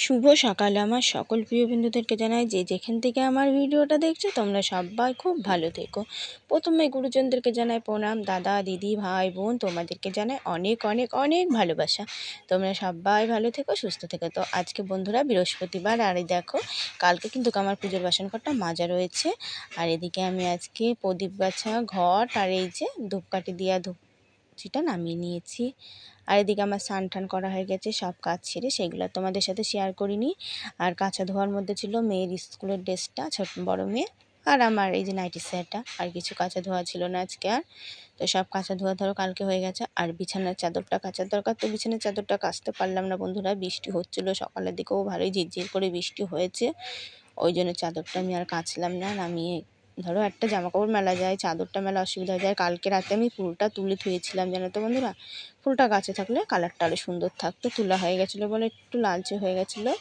শুভ সকালে আমার সকল প্রিয় বন্ধুদেরকে জানাই যে যেখান থেকে আমার ভিডিওটা দেখছো তোমরা সবাই খুব ভালো থেকো। প্রথমে গুরুজনদেরকে জানাই প্রণাম, দাদা দিদি ভাই বোন তোমাদেরকে জানাই অনেক অনেক অনেক ভালোবাসা। তোমরা সবাই ভালো থেকো, সুস্থ থেকো। তো আজকে বন্ধুরা বৃহস্পতিবার, আর এই দেখো কালকে কিন্তু আমার পুজোর বাসন কটা মাজা রয়েছে। আর এদিকে আমি আজকে প্রদীপ গাছা ঘট আর এই যে ধূপকাঠি দিয়া ধূপচিটা নামিয়ে নিয়েছি। আর এদিকে আমার স্নান টান করা হয়ে গেছে, সব কাজ ছেড়ে সেগুলো তোমাদের সাথে শেয়ার করিনি। আর কাঁচা ধোয়ার মধ্যে ছিল মেয়ের স্কুলের ড্রেসটা, ছোট বড় মেয়ে, আর আমার এই যে নাইটি সেটটা, আর কিছু কাঁচা ধোয়া ছিল না আজকে। আর তো সব কাঁচা ধোয়া ধরো কালকে হয়ে গেছে। আর বিছানার চাদরটা কাচার দরকার, তো বিছানার চাদরটা কাচতে পারলাম না বন্ধুরা, বৃষ্টি হচ্ছিলো সকালের দিকেও ভালোই ঝিরঝির করে বৃষ্টি হয়েছে। ওই জন্য চাদরটা আমি আর কাচলাম না, নামিয়ে ধরো একটা জামা কাপড় মেলা যায়, চাদরটা মেলা অসুবিধা হয়ে যায়। কালকে রাতে আমি ফুলটা তুলে ধুয়েছিলাম জানো তো বন্ধুরা, ফুলটা গাছে থাকলে কালারটা আরও সুন্দর থাকতো। তোলা হয়ে গেছিলো বলে একটু লালচে হয়ে গেছিলো।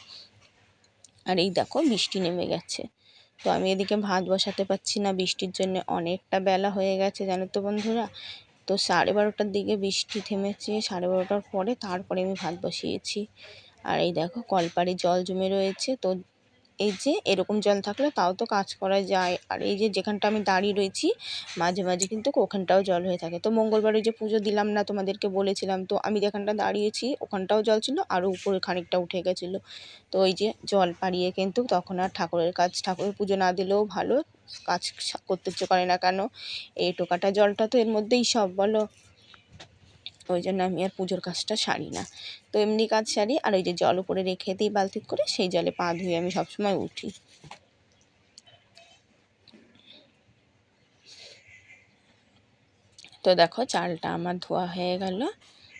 আর এই দেখো বৃষ্টি নেমে গেছে, তো আমি এদিকে ভাত বসাতে পারছি না, বৃষ্টির জন্য অনেকটা বেলা হয়ে গেছে জানো তো বন্ধুরা। তো 12:30টার দিকে বৃষ্টি থেমেছে, 12:30টার পরে তারপরে আমি ভাত বসিয়েছি। আর এই দেখো কলপাড়ে জল জমে রয়েছে, তো এই যে এরকম জল থাকলে তাও তো কাজ করা যায়। আর এই যে যেখানটা আমি দাঁড়িয়ে রয়েছি মাঝে মাঝে কিন্তু ওখানটাও জল হয়ে থাকে। তো মঙ্গলবারে যে পুজো দিলাম না তোমাদেরকে বলেছিলাম, তো আমি যেখানটা দাঁড়িয়েছি ওখানটাও জল ছিল, আরও উপরে খানিকটা উঠে গেছিলো। তো ওই যে জল পাড়িয়ে কিন্তু তখন আর ঠাকুরের ঠাকুরের পুজো না দিলেও ভালো, কাজ করতে ইচ্ছে করে না কেন, এই টোকাটা জলটা তো এর মধ্যেই সব বলো। ওই জন্য আমি আর পুজোর কাজটা সারি না, তো এমনি কাজ সারি। আর ওই যে জল উপরে রেখে দিই বালতি করে, সেই জলে পা ধুয়ে আমি সবসময় উঠি। তো দেখো চালটা আমার ধোয়া হয়ে গেল,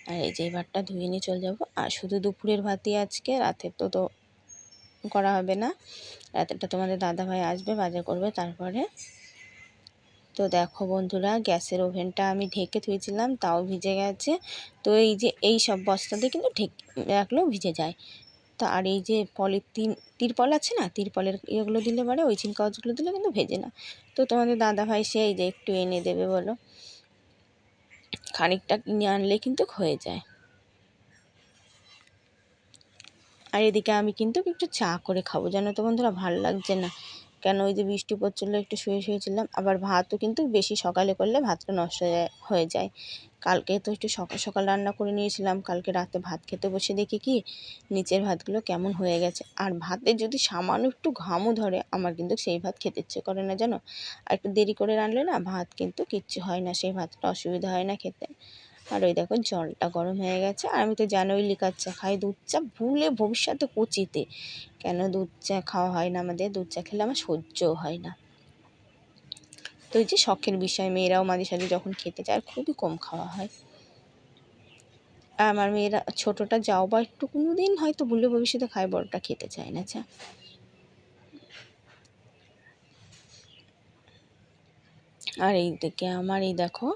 আর এই যে এবারটা ধুয়ে নিয়ে চলে যাবো। আর শুধু দুপুরের ভাতই আজকে, রাতের তো করা হবে না, রাতেরটা তোমাদের দাদাভাই আসবে বাজার করবে তারপরে। তো দেখো বন্ধুরা গ্যাসের ওভেনটা আমি ঢেকে থুয়েছিলাম তাও ভিজে গেছে। তো এই যে এই সব বস্তাতে কিন্তু ঢেকে রাখলেও ভিজে যায়। তো আর এই যে তিরপল আছে না, তিরপলের ইয়েগুলো দিলে পরে ওই চিন কাগজগুলো দিলে কিন্তু ভেজে না। তো তোমাদের দাদাভাই সেই যে একটু এনে দেবে বলো, খানিকটা কিনে আনলে কিন্তু হয়ে যায়। আর এদিকে আমি কিন্তু একটু চা করে খাবো জানো তো বন্ধুরা, ভালো লাগছে না কেন, ওই যে বৃষ্টি পড়ছিল একটু শুয়েছিলাম। আবার ভাতও কিন্তু বেশি সকালে করলে ভাতটা নষ্ট হয়ে যায়। কালকে তো একটু সকাল সকাল রান্না করে নিয়েছিলাম, কালকে রাতে ভাত খেতে বসে দেখি কি নিচের ভাতগুলো কেমন হয়ে গেছে। আর ভাতে যদি সামান্য একটু ঘামও ধরে আমার কিন্তু সেই ভাত খেতে ইচ্ছে করে না জানো। আর একটু দেরি করে রানলে না ভাত কিন্তু কিচ্ছু হয় না, সেই ভাতটা অসুবিধা হয় না খেতে। আর ওই দেখো জলটা গরম হয়ে গেছে। আর আমি তো জানোই লিকার চা খাই, দুধ চা ভুলে ভবিষ্যতে কচিতে কেন দুধ চা খাওয়া হয় না আমাদের, দুধ চা খেলে আমার সহ্যও হয় না। তো এই যে শখের বিষয়, মেয়েরাও মাঝে সাঝে যখন খেতে চায় খুবই কম খাওয়া হয়। আর আমার মেয়েরা ছোটোটা যাও বা একটু কোনো দিন হয়তো ভুলে ভবিষ্যতে খায়, বড়টা খেতে চায় না চা। আর এই দিকে আমার এই দেখো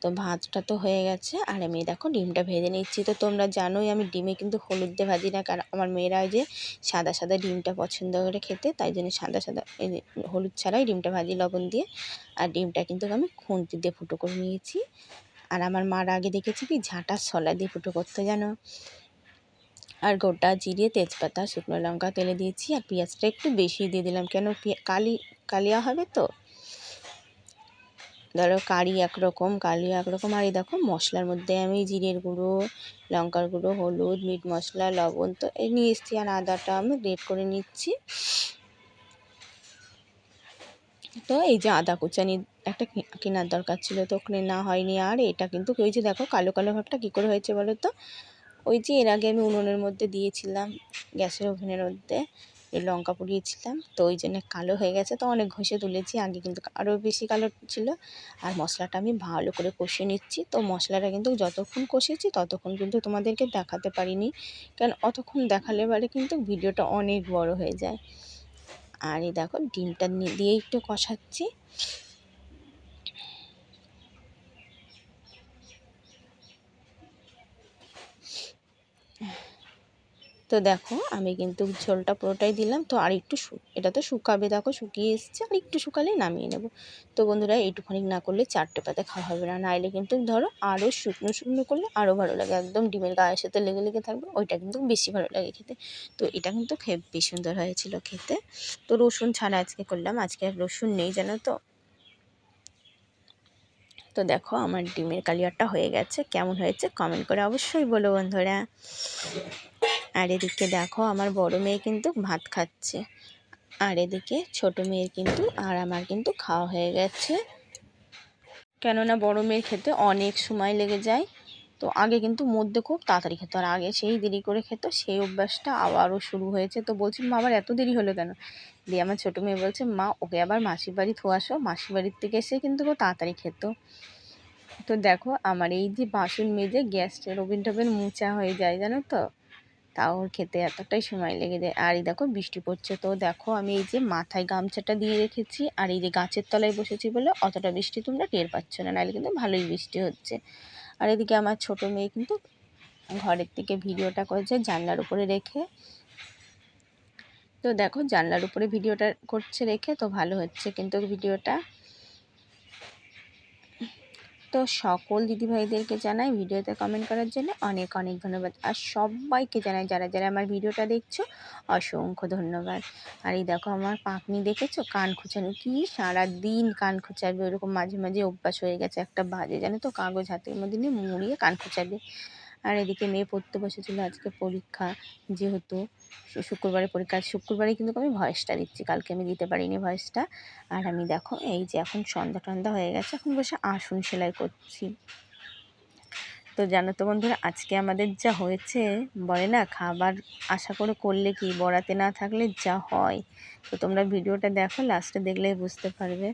তো ভাতটা তো হয়ে গেছে, আর আমি দেখো ডিমটা ভেজে নিচ্ছি। তো তোমরা জানোই আমি ডিমে কিন্তু হলুদ দিয়ে ভাজি না, কারণ আমার মেয়েরা ওই যে সাদা সাদা ডিমটা পছন্দ করে খেতে, তাই জন্য সাদা সাদা হলুদ ছাড়াই ডিমটা ভাজি লবণ দিয়ে। আর ডিমটা কিন্তু আমি খুন্তি দিয়ে ফুটো করে নিয়েছি। আর আমার মার আগে দেখেছি কি ঝাঁটার শলা দিয়ে ফুটো করতে জানো। আর গোটা জিরে তেজপাতা শুকনো লঙ্কা তেলে দিয়েছি, আর পেঁয়াজটা একটু বেশি দিয়ে দিলাম কেন কালিয়া হবে তো, ধরো কালিয়া একরকম। আর এই দেখো মশলার মধ্যে আমি জিরের গুঁড়ো, লঙ্কার গুঁড়ো, হলুদ, মিট মশলা, লবণ তো এই নিয়ে এসেছি। আর আদাটা আমি গ্রেট করে নিচ্ছি। তো এই যে আদা কুচানি একটা কেনার দরকার ছিল, তো ওখানে না হয়নি। আর এটা কিন্তু ওই যে দেখো কালো কালো ভাবটা কী করে হয়েছে বলো তো, ওই যে এর আগে আমি উনুনের মধ্যে দিয়েছিলাম, গ্যাসের ওভেনের মধ্যে এই লঙ্কা পুড়িয়েছিলাম, তো ওই জন্য কালো হয়ে গেছে। তো অনেক ঘষে তুলেছি, আগে কিন্তু আরও বেশি কালো ছিল। আর মশলাটা আমি ভালো করে কষিয়ে নিচ্ছি। তো মশলাটা কিন্তু যতক্ষণ কষেছি ততক্ষণ কিন্তু তোমাদেরকে দেখাতে পারিনি, কারণ অতক্ষণ দেখালে পরে কিন্তু ভিডিওটা অনেক বড় হয়ে যায়। আর এই দেখো ডিমটা দিয়ে একটু কষাচ্ছি। তো দেখো আমি কিন্তু ঝোলটা পুরোটাই দিলাম। তো আর একটু এটা তো শুকাবে, দেখো শুকিয়ে এসছে, আর একটু শুকালে নামিয়ে নেব। তো বন্ধুরা এইটুখানি না করলে চারটে পাতে খাওয়া হবে না, নাইলে কিন্তু ধরো আরও শুকনো শুকনো করলে আরও ভালো লাগে, একদম ডিমের গায়ের সাথে লেগে লেগে থাকবে, ওইটা কিন্তু বেশি ভালো লাগে খেতে। তো এটা কিন্তু হেব্বি সুন্দর হয়েছিল খেতে। তো রসুন ছাড়া আজকে করলাম, আজকে আর রসুন নেই জানো তো। তো দেখো আমার ডিমের কালিয়াটা হয়ে গেছে, কেমন হয়েছে কমেন্ট করে অবশ্যই বলো বন্ধুরা। আর এদিকে দেখো আমার বড় মেয়ে কিন্তু ভাত খাচ্ছে, আর এদিকে ছোট মেয়ের কিন্তু আর আমার কিন্তু খাওয়া হয়ে গেছে। কেননা বড় মেয়ের খেতে অনেক সময় লেগে যায়। তো আগে কিন্তু মধ্যে খুব তাড়াতাড়ি খেত, আর আগে সেই দেরি করে খেত, সেই অভ্যাসটা আবারও শুরু হয়েছে। তো বলছি মা আবার এত দেরি হলো কেন? দিয়ে আমার ছোটো মেয়ে বলছে মা ওকে আবার মাসির বাড়ি থুয়ে আসো, মাসির বাড়ির থেকে এসে কিন্তু ও তাড়াতাড়ি খেত। তো দেখো আমার এই যে বাসন মেজে গ্যাসের ওভেন টোভেন মোছা হয়ে যায় জানো তো, তাও ওর খেতে এতটাই সময় লেগে যায়। আর এই দেখো বৃষ্টি পড়ছে, তো দেখো আমি এই যে মাথায় গামছাটা দিয়ে রেখেছি, আর এই যে গাছের তলায় বসেছি বলে অতটা বৃষ্টি তোমরা টের পাচ্ছ না, নাহলে কিন্তু ভালোই বৃষ্টি হচ্ছে। আর এদিকে আমার ছোট মেয়ে কিন্তু ঘরের থেকে ভিডিওটা করেছে জানলার উপরে রেখে। তো দেখো জানলার উপরে ভিডিওটা করছে রেখে, তো ভালো হচ্ছে কিন্তু ভিডিওটা। তো সকল দিদিভাইদেরকে জানাই ভিডিওতে কমেন্ট করার জন্য অনেক অনেক ধন্যবাদ, আর সবাইকে জানাই যারা যারা আমার ভিডিওটা দেখছো অসংখ্য ধন্যবাদ। আর এই দেখো আমার পাকনি দেখেছো, কান খুঁচানো, কি সারাদিন কান খুঁচাবে, ওরকম মাঝে মাঝে অভ্যাস হয়ে গেছে, একটা বাজে জানো তো, কাগজ হাতের মধ্যে নিয়ে মুড়িয়ে কান খুঁচাবে। আর এদিকে মেয়ে পড়তে বসেছিল, আজকে পরীক্ষা যেহেতু শুক্রবারে পরীক্ষা, শুক্রবারে কিন্তু আমি ভয়েসটা দিচ্ছি, কালকে আমি দিতে পারিনি ভয়েসটা। আর আমি দেখো এই যে এখন সন্ধ্যা টন্ধা হয়ে গেছে, এখন বসে আসন সেলাই করছি। তো জানো তো বন্ধুরা আজকে আমাদের যা হয়েছে, বলে না খাবার আশা করে করলে কি বরাতে না থাকলে যা হয়। তো তোমরা ভিডিওটা দেখো, লাস্টে দেখলেই বুঝতে পারবে।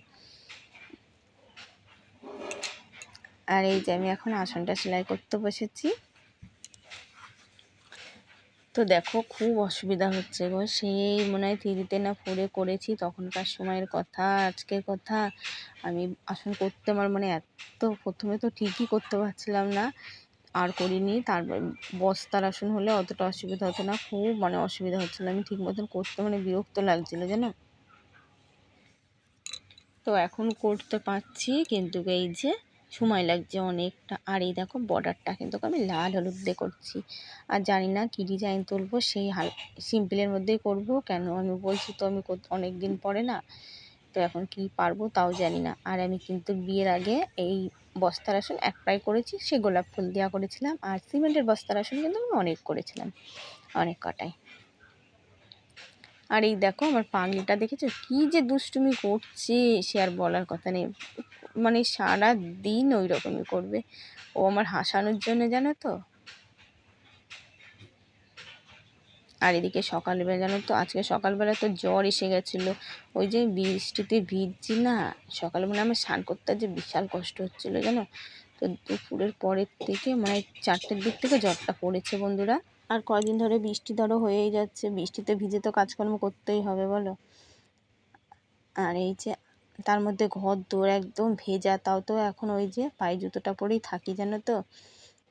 আর এই যে আমি এখন আসনটা সেলাই করতে বসেছি। তো দেখো খুব অসুবিধা হচ্ছে গো, সেই মনে হয় 3তে না 4-এ করেছি, তখনকার সময়ের কথা আজকের কথা। আমি আসন করতে আমার মানে এত প্রথমে তো ঠিকই করতে পারছিলাম না, আর করিনি। তারপর বস্তার আসন হলে অতটা অসুবিধা হতো না, খুব মানে অসুবিধা হচ্ছিলো, আমি ঠিক মতন করতে মানে বিরক্ত লাগছিলো জানো। তো এখন করতে পারছি, কিন্তু এই যে সময় লাগছে অনেকটা। আর এই দেখো বর্ডারটা কিন্তু আমি লাল হলুদ দিয়ে করছি, আর জানি না কী ডিজাইন তুলবো, সেই সিম্পলের মধ্যেই করব। কেন আমি বলছি তো আমি অনেক দিন পরে না, তো এখন কি পারবো তাও জানি না। আর আমি কিন্তু বিয়ের আগে এই বস্তার আসন একটাই করেছি, সে গোলাপ ফুল দেওয়া করেছিলাম, আর সিমেন্টের বস্তার আসন কিন্তু আমি অনেক করেছিলাম, অনেক কটাই। আর এই দেখো আমার পাগলিটা দেখেছো কি যে দুষ্টুমি করছে, সে আর বলার কথা নেই, মানে সারা দিন ওই রকমই করবে, ও আমার হাসানোর জন্য জানো তো। আর এদিকে সকালবেলা জানো তো, আজকে সকালবেলা তো জ্বর এসে গেছিলো, ওই যে বৃষ্টিতে ভিজছি না, সকালবেলা আমার স্নান করতে যে বিশাল কষ্ট হচ্ছিলো জানো। তো দুপুরের পরের থেকে মানে 4টের দিক থেকে জ্বরটা পড়েছে বন্ধুরা। আর কয়দিন ধরে বৃষ্টি ধরো হয়েই যাচ্ছে, বৃষ্টিতে ভিজে তো কাজকর্ম করতেই হবে বলো। আর এই যে তার মধ্যে ঘর দৌড় একদম ভেজা, তাও তো এখন ওই যে পায়ে জুতোটা পরেই থাকি জানো তো।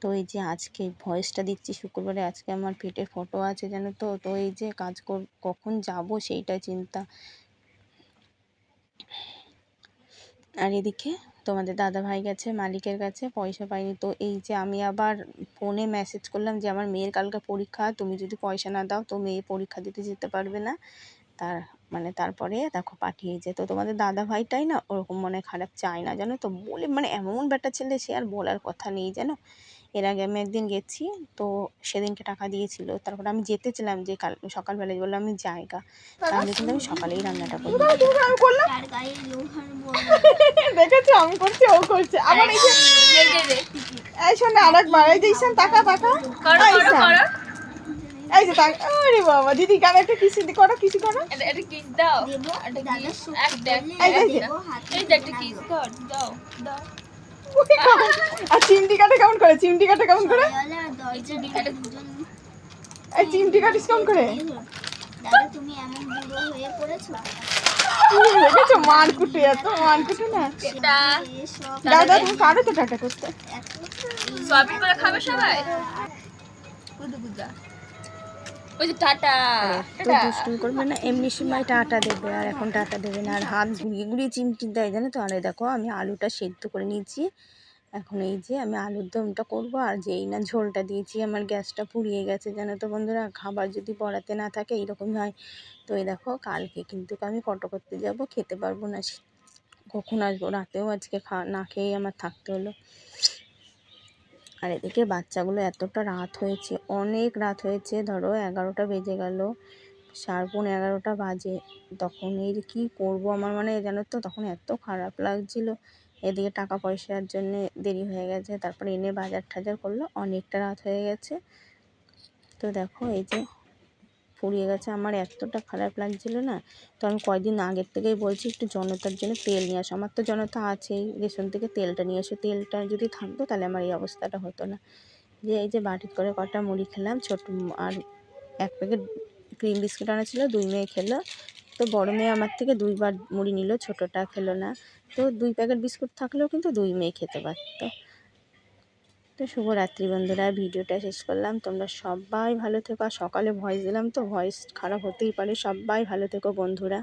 তো এই যে আজকে ভয়েসটা দিচ্ছি শুক্রবারে, আজকে আমার পেটের ফটো আছে জানো তো। তো এই যে কখন যাব সেইটাই চিন্তা। আর এদিকে তোমাদের দাদা ভাই গেছে মালিকের কাছে, পয়সা পাইনি। তো এই যে আমি আবার ফোনে মেসেজ করলাম যে আমার মেয়ের কালকে পরীক্ষা, তুমি যদি পয়সা না দাও তো মেয়ে পরীক্ষা দিতে যেতে পারবে না। তারপরে দেখো পাঠিয়েছে। তো তোমাদের দাদা ভাইটাই না ওরকম মনে খারাপ চায় না জানো তো, বলে মানে এমন বেটা ছেলে, সে আর বলার কথা নেই জানো। এর আগে আমি একদিন গেছি, তো সেদিনকে টাকা দিয়েছিল, তারপর আমি যেতেছিলাম যে সকালবেলায় বললাম আমি জায়গা, তাহলে কিন্তু আমি সকালেই রান্নাটা করি। দেখেছো আমি করছি ও করছে আবার। এই যে এই শোনে আরেকবার, এই যে ঈশান তাকা তাকা, এই যে তাকা। আরে বাবা দিদি গান একটা কিসি করো, কিসি করো, একটা কিস দাও, একটা কিস, একটা এই যে একটা কিস দাও, দাও দাও। আর চিমটি কাটে কেমন করে, চিমটি কাটে কেমন করে, এই চিমটি কাটিস কেমন করে, দাদা তুমি এমন বুড়ো হয়ে পড়েছো। দেখেছো মানকুটে, এত মানকুটে না। দাদা তুমি পারো তো টাটা করতে। সয়াবিন করে খাবে সবাই, গুদু গুদা। ওই যে টাটা আর এত দুষ্টুমি করবে না, এমনি সময় টাটা দেবে আর এখন টাটা দেবে না, আর হাত ঘুরিয়ে ঘুরিয়ে চিমটি দেয় জানো তো। আর এই দেখো আমি আলুটা সেদ্ধ করে নিয়েছি, এখন এই যে আমি আলুর দমটা করবো। আর যেই না ঝোলটা দিয়েছি আমার গ্যাসটা পুড়িয়ে গেছে জানো তো বন্ধুরা। খাবার যদি বড়াতে না থাকে এইরকমই হয়। তো এই দেখো কালকে কিন্তু আমি ফটো করতে যাব, খেতে পারবো না, কখন আসবো, রাতেও আজকে না খেয়েই আমার থাকতে হলো। আর এদিকে বাচ্চাগুলো এতটা রাত হয়েছে, অনেক রাত হয়েছে, ধরো 11টা বেজে গেল, 11:30 বাজে। তখন এই কী করবো আমার মানে জানো তো তখন এত খারাপ লাগছিল। এদিকে টাকা পয়সার জন্য দেরি হয়ে গেছে, তারপরে এনে বাজার টাজার করলো, অনেকটা রাত হয়ে গেছে। তো দেখো এই যে পুড়িয়ে গেছে, আমার এতটা খারাপ লাগছিল না। তো আমি কয়েকদিন আগের থেকেই বলছি একটু জনতার জন্য তেল নিয়ে আসো, আমার তো জনতা আছেই, রেশন থেকে তেলটা নিয়ে আসো, তেলটা যদি থাকতো তাহলে আমার এই অবস্থাটা হতো না। যে এই যে বাটি করে কটা মুড়ি খেলাম ছোট, আর 1 প্যাকেট ক্রিম বিস্কুট আনা ছিল, 2 মেয়ে খেলো। তো বড় মেয়ে আমার থেকে 2বার মুড়ি নিল, ছোটোটা খেলো না। তো 2 প্যাকেট বিস্কুট থাকলেও কিন্তু 2 মেয়ে খেতে পারতো। তো শুভরাত্রি বন্ধুরা, ভিডিওটা শেষ করলাম, তোমরা সবাই ভালো থেকো। আর সকালে ভয়েস দিলাম তো ভয়েস খারাপ হতেই পারে, সবাই ভালো থেকো বন্ধুরা।